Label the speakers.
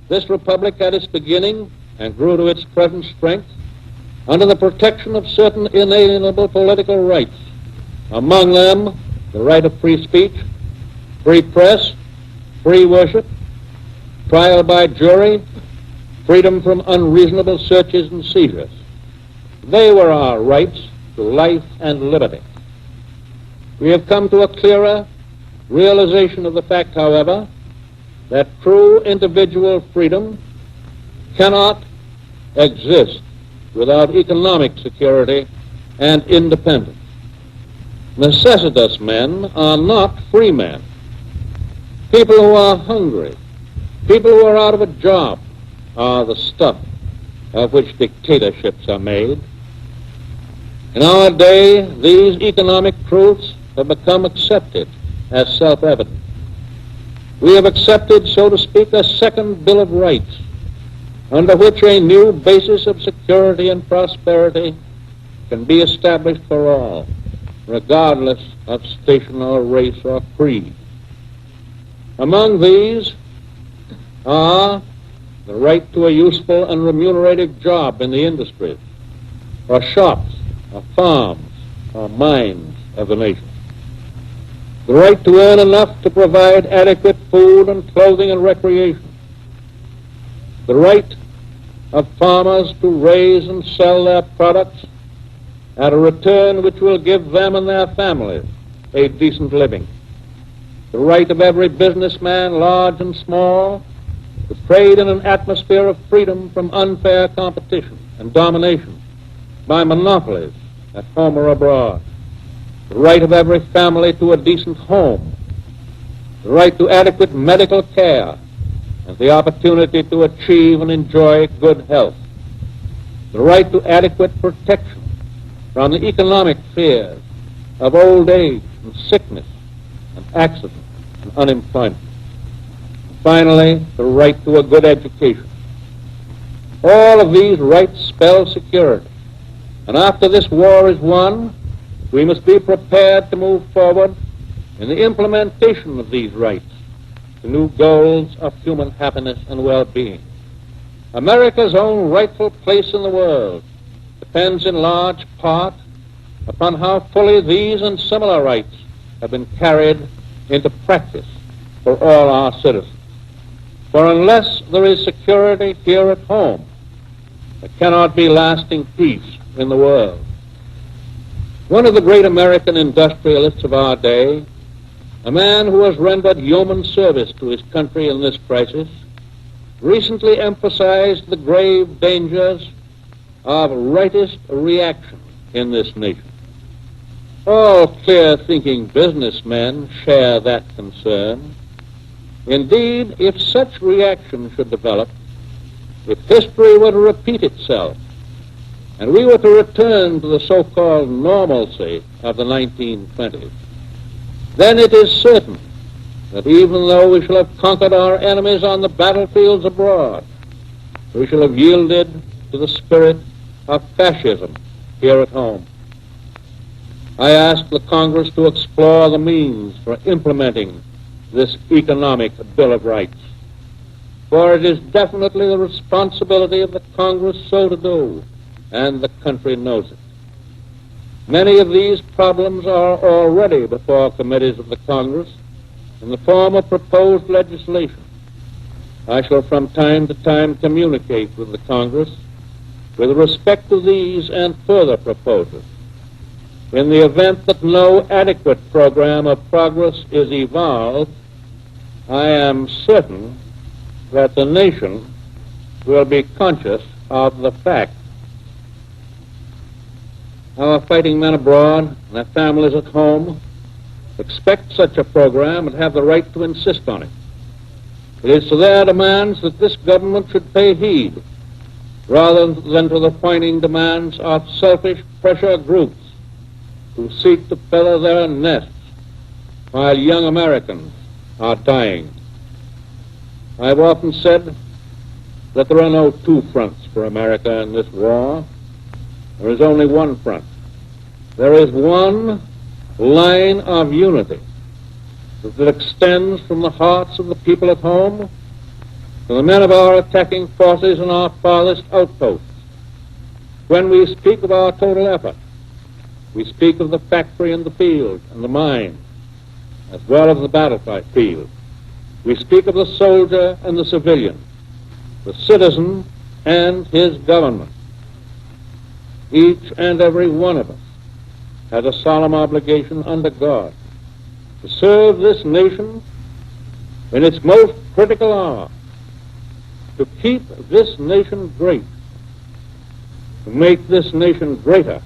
Speaker 1: This republic had its beginning and grew to its present strength under the protection of certain inalienable political rights, among them the right of free speech, free press, free worship, trial by jury, freedom from unreasonable searches and seizures. They were our rights to life and liberty. We have come to a clearer realization of the fact, however, that true individual freedom cannot exist without economic security and independence. Necessitous men are not free men. People who are hungry, people who are out of a job, are the stuff of which dictatorships are made. In our day, these economic truths have become accepted as self-evident. We have accepted, so to speak, a second Bill of Rights, under which a new basis of security and prosperity can be established for all, regardless of station or race or creed. Among these are the right to a useful and remunerative job in the industries, or shops, or farms, or mines of the nation. The right to earn enough to provide adequate food and clothing and recreation. The right of farmers to raise and sell their products at a return which will give them and their families a decent living. The right of every businessman, large and small, to trade in an atmosphere of freedom from unfair competition and domination by monopolies at home or abroad. The right of every family to a decent home. The right to adequate medical care and the opportunity to achieve and enjoy good health. The right to adequate protection from the economic fears of old age and sickness and accident and unemployment. Finally, the right to a good education. All of these rights spell security. And after this war is won, we must be prepared to move forward in the implementation of these rights to new goals of human happiness and well-being. America's own rightful place in the world depends in large part upon how fully these and similar rights have been carried into practice for all our citizens. For unless there is security here at home, there cannot be lasting peace in the world. One of the great American industrialists of our day, a man who has rendered yeoman service to his country in this crisis, recently emphasized the grave dangers of rightist reaction in this nation. All clear-thinking businessmen share that concern. Indeed, if such reaction should develop, if history were to repeat itself, and we were to return to the so-called normalcy of the 1920s, then it is certain that even though we shall have conquered our enemies on the battlefields abroad, we shall have yielded to the spirit of fascism here at home. I ask the Congress to explore the means for implementing this economic Bill of Rights, for it is definitely the responsibility of the Congress so to do, and the country knows it. Many of these problems are already before committees of the Congress in the form of proposed legislation. I shall from time to time communicate with the Congress with respect to these and further proposals. In the event that no adequate program of progress is evolved, I am certain that the nation will be conscious of the fact. Our fighting men abroad and their families at home expect such a program and have the right to insist on it. It is to their demands that this government should pay heed, rather than to the whining demands of selfish pressure groups who seek to feather their nests while young Americans are dying. I have often said that there are no two fronts for America in this war. There is only one front. There is one line of unity that extends from the hearts of the people at home to the men of our attacking forces and our farthest outposts. When we speak of our total effort, we speak of the factory and the field and the mine, as well as the battlefield. We speak of the soldier and the civilian, the citizen and his government. Each and every one of us has a solemn obligation under God to serve this nation in its most critical hour, to keep this nation great, to make this nation greater